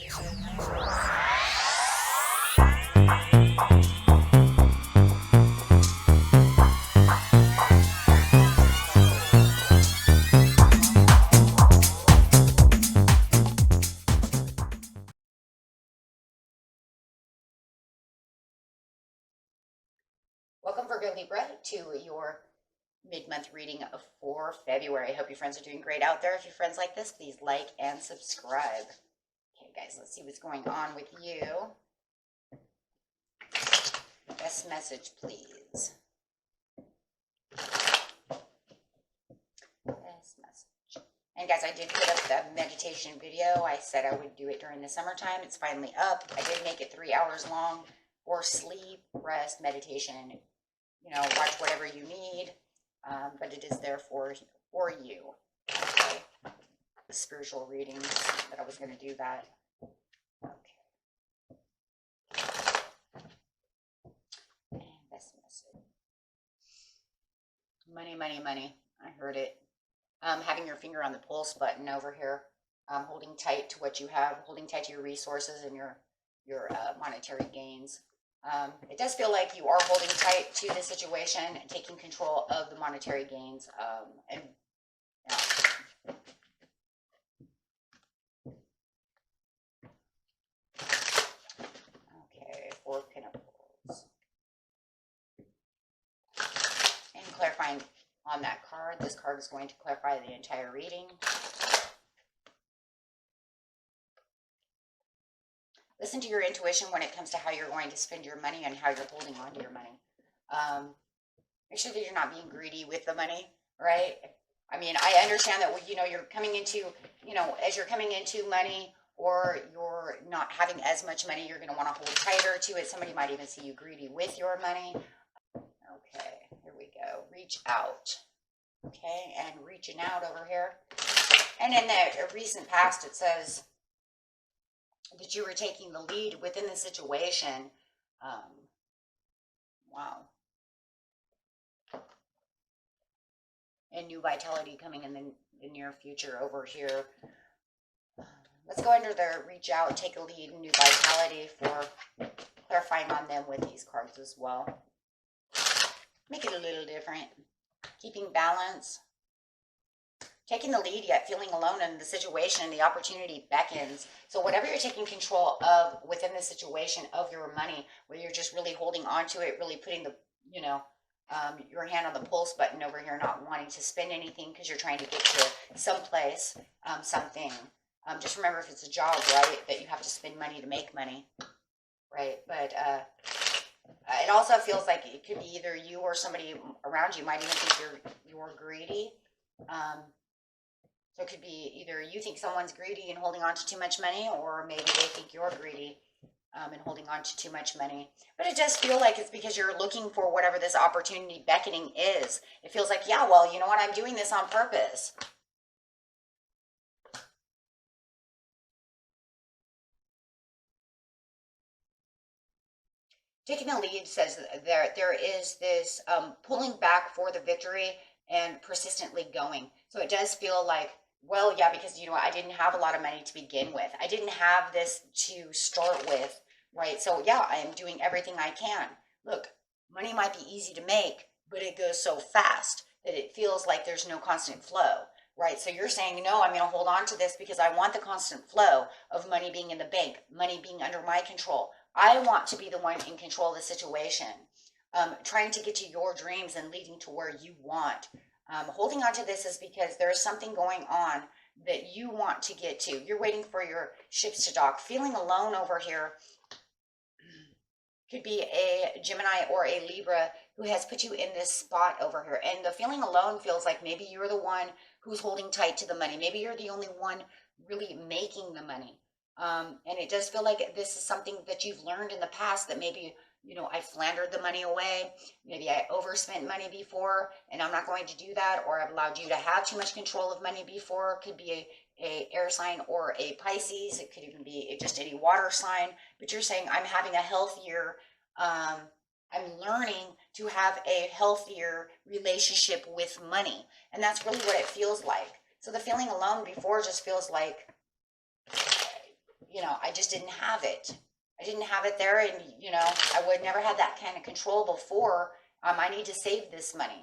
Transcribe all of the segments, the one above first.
Welcome, Virgo Libra, to your mid-month reading for February. I hope your friends are doing great out there. If your friends like this, please like and subscribe. Okay, guys, let's see what's going on with you. Best message, please. Best message. And guys, I did put up the meditation video. I said I would do it during the summertime. It's finally up. I did make it 3 hours long for sleep, rest, meditation. You know, watch whatever you need, but it is there for you. Okay. The spiritual readings that I was going to do that. Okay. And best message. Money, money, money. I heard it. Having your finger on the pulse button over here. Holding tight to what you have, holding tight to your resources and your monetary gains. It does feel like you are holding tight to the situation and taking control of the monetary gains. Okay, 4 of Pentacles. And clarifying on that card, this card is going to clarify the entire reading. Listen to your intuition when it comes to how you're going to spend your money and how you're holding on to your money. Make sure that you're not being greedy with the money, right? I mean, I understand that, you know, you're coming into, you know, as you're coming into money or you're not having as much money, you're going to want to hold tighter to it. Somebody might even see you greedy with your money. Okay, here we go. Reach out. Okay, and reaching out over here. And in the recent past, it says that you were taking the lead within the situation. Wow. And new vitality coming in the near future over here. Let's go under the reach out, take a lead, new vitality for clarifying on them with these cards as well. Make it a little different. Keeping balance. Taking the lead yet feeling alone in the situation, the opportunity beckons. So whatever you're taking control of within the situation of your money, where you're just really holding on to it, really putting the, you know, your hand on the pulse button over here, not wanting to spend anything because you're trying to get to someplace, something. Just remember, if it's a job, right, that you have to spend money to make money, right? But it also feels like it could be either you or somebody around you might even think you're greedy. So it could be either you think someone's greedy and holding on to too much money, or maybe they think you're greedy and holding on to too much money. But it does feel like it's because you're looking for whatever this opportunity beckoning is. It feels like, yeah, well, you know what? I'm doing this on purpose. Taking the lead says there is this pulling back for the victory and persistently going. So it does feel like, well, yeah, because, you know, I didn't have a lot of money to begin with. I didn't have this to start with, right? So, yeah, I am doing everything I can. Look, money might be easy to make, but it goes so fast that it feels like there's no constant flow, right? So you're saying, no, I'm going to hold on to this because I want the constant flow of money being in the bank, money being under my control. I want to be the one in control of the situation, trying to get to your dreams and leading to where you want. Holding on to this is because there's something going on that you want to get to. You're waiting for your ships to dock. Feeling alone over here could be a Gemini or a Libra who has put you in this spot over here. And the feeling alone feels like maybe you're the one who's holding tight to the money. Maybe you're the only one really making the money. And it does feel like this is something that you've learned in the past, that maybe, you know, I flandered the money away. Maybe I overspent money before, and I'm not going to do that. Or I've allowed you to have too much control of money before. It could be a air sign or a Pisces. It could even be just any water sign. But you're saying, I'm having a healthier, I'm learning to have a healthier relationship with money. And that's really what it feels like. So the feeling alone before just feels like, you know, I just didn't have it. I didn't have it there, and, you know, I would never have that kind of control before. I need to save this money.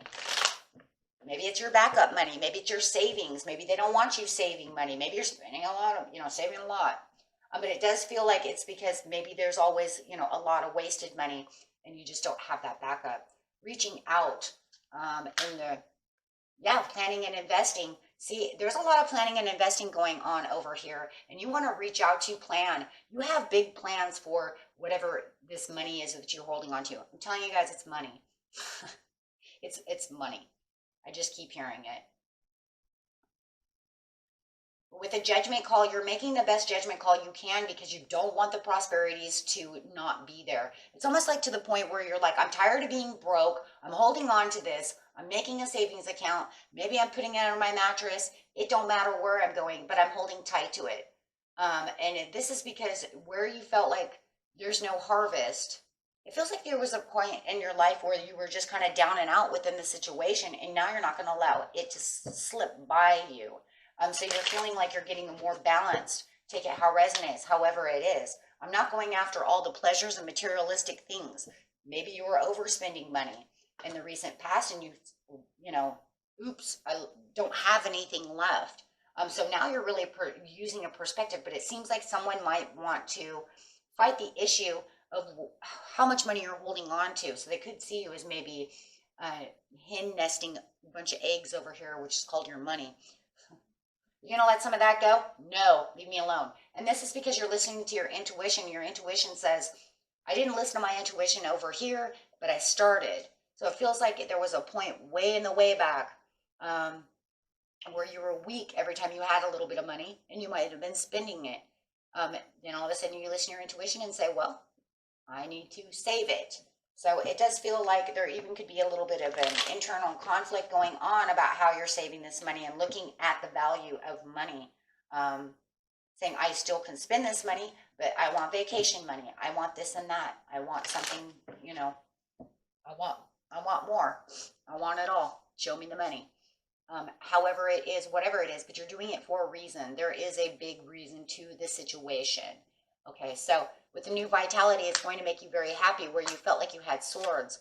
Maybe it's your backup money. Maybe it's your savings. Maybe they don't want you saving money. Maybe you're spending a lot of, you know, saving a lot. But it does feel like it's because maybe there's always, you know, a lot of wasted money and you just don't have that backup. Reaching out in the, yeah, planning and investing. See, there's a lot of planning and investing going on over here, and you want to reach out to plan. You have big plans for whatever this money is that you're holding on to. I'm telling you guys, it's money. It's money. I just keep hearing it. With a judgment call, you're making the best judgment call you can because you don't want the prosperities to not be there. It's almost like to the point where you're like, I'm tired of being broke. I'm holding on to this. I'm making a savings account. Maybe I'm putting it under my mattress. It don't matter where I'm going, but I'm holding tight to it. And this is because where you felt like there's no harvest, it feels like there was a point in your life where you were just kind of down and out within the situation, and now you're not going to allow it to slip by you. So you're feeling like you're getting more balanced. Take it how it resonates, however it is. I'm not going after all the pleasures and materialistic things. Maybe you were overspending money in the recent past, and you know, oops, I don't have anything left. So now you're really using a perspective, but it seems like someone might want to fight the issue of how much money you're holding on to. So they could see you as maybe hen nesting a bunch of eggs over here, which is called your money. You're going to let some of that go? No, leave me alone. And this is because you're listening to your intuition. Your intuition says, I didn't listen to my intuition over here, but I started. So it feels like there was a point way in the way back where you were weak every time you had a little bit of money, and you might have been spending it. Then all of a sudden you listen to your intuition and say, well, I need to save it. So it does feel like there even could be a little bit of an internal conflict going on about how you're saving this money and looking at the value of money. Saying, I still can spend this money, but I want vacation money. I want this and that. I want something, you know, I want more. I want it all. Show me the money. However it is, whatever it is, but you're doing it for a reason. There is a big reason to the situation. Okay, so with the new vitality, it's going to make you very happy where you felt like you had swords.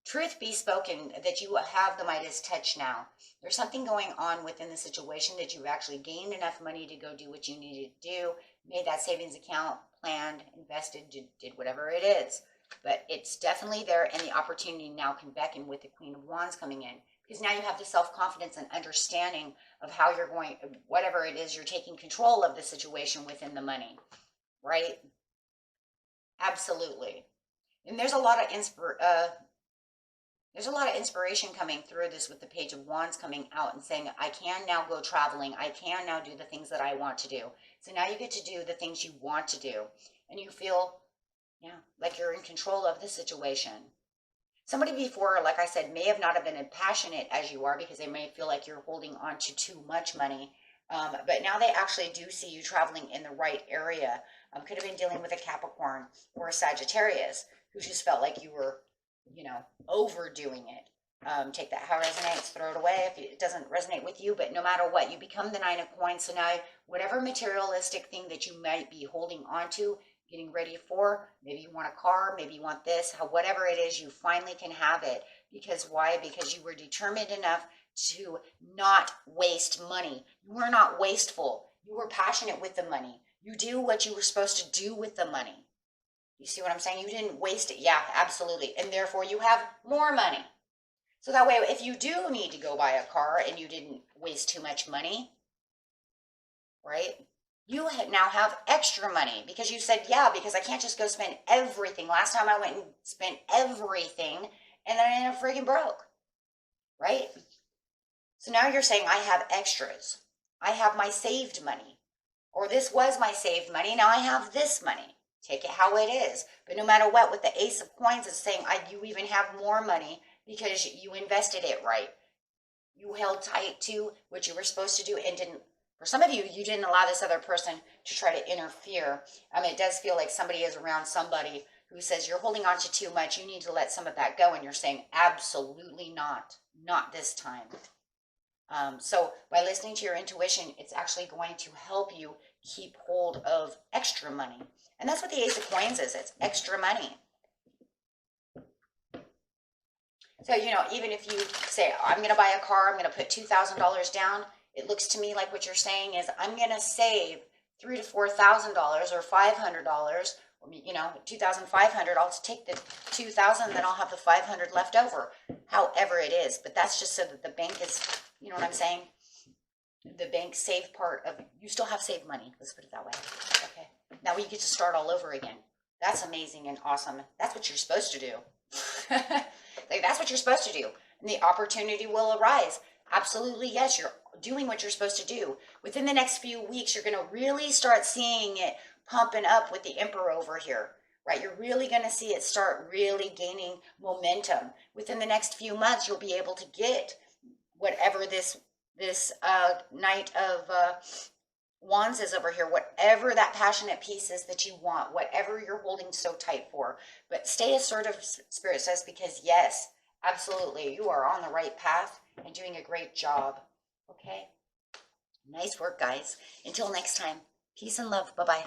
Truth be spoken, that you have the Midas touch now. There's something going on within the situation that you've actually gained enough money to go do what you needed to do, made that savings account, planned, invested, did whatever it is. But it's definitely there, and the opportunity now can beckon with the Queen of Wands coming in. Because now you have the self-confidence and understanding of how you're going, whatever it is, you're taking control of the situation within the money. Right? Absolutely. And there's a lot of inspiration coming through this with the Page of Wands coming out and saying, I can now go traveling. I can now do the things that I want to do. So now you get to do the things you want to do. And you feel, yeah, like you're in control of the situation. Somebody before, like I said, may have not have been as passionate as you are because they may feel like you're holding on to too much money. But now they actually do see you traveling in the right area. Could have been dealing with a Capricorn or a Sagittarius who just felt like you were, you know, overdoing it. Take that how it resonates, throw it away if it doesn't resonate with you. But no matter what, you become the Nine of Coins. So now whatever materialistic thing that you might be holding on to, getting ready for, maybe you want a car, maybe you want this, whatever it is, you finally can have it. Because why? Because you were determined enough to not waste money. You were not wasteful. You were passionate with the money. You do what you were supposed to do with the money. You see what I'm saying? You didn't waste it. Yeah, absolutely. And therefore you have more money. So that way, if you do need to go buy a car and you didn't waste too much money, right? You now have extra money because you said, yeah, because I can't just go spend everything. Last time I went and spent everything and then I ended up friggin' broke, right? So now you're saying I have extras. I have my saved money. Or this was my saved money. Now I have this money. Take it how it is. But no matter what, with the Ace of Coins, it's saying you even have more money because you invested it right. You held tight to what you were supposed to do and didn't. For some of you, you didn't allow this other person to try to interfere. It does feel like somebody is around somebody who says you're holding on to too much. You need to let some of that go. And you're saying, absolutely not. Not this time. So by listening to your intuition, it's actually going to help you keep hold of extra money. And that's what the Ace of Coins is. It's extra money. So, you know, even if you say, I'm going to buy a car, I'm going to put $2,000 down, it looks to me like what you're saying is, I'm going to save $3,000 to $4,000 or $500, you know, $2,500. I'll take the $2,000, then I'll have the $500 left over, however it is. But that's just so that the bank is, you know what I'm saying? The bank save part of, you still have saved money. Let's put it that way. Okay. Now we get to start all over again. That's amazing and awesome. That's what you're supposed to do. Like, that's what you're supposed to do. And the opportunity will arise. Absolutely, yes, you're doing what you're supposed to do. Within the next few weeks, you're going to really start seeing it pumping up with the Emperor over here, right? You're really going to see it start really gaining momentum. Within the next few months, you'll be able to get whatever this Knight of Wands is over here, whatever that passionate piece is that you want, whatever you're holding so tight for. But stay assertive, Spirit says, because yes, absolutely, you are on the right path and doing a great job. Okay? Nice work, guys. Until next time, peace and love. Bye-bye.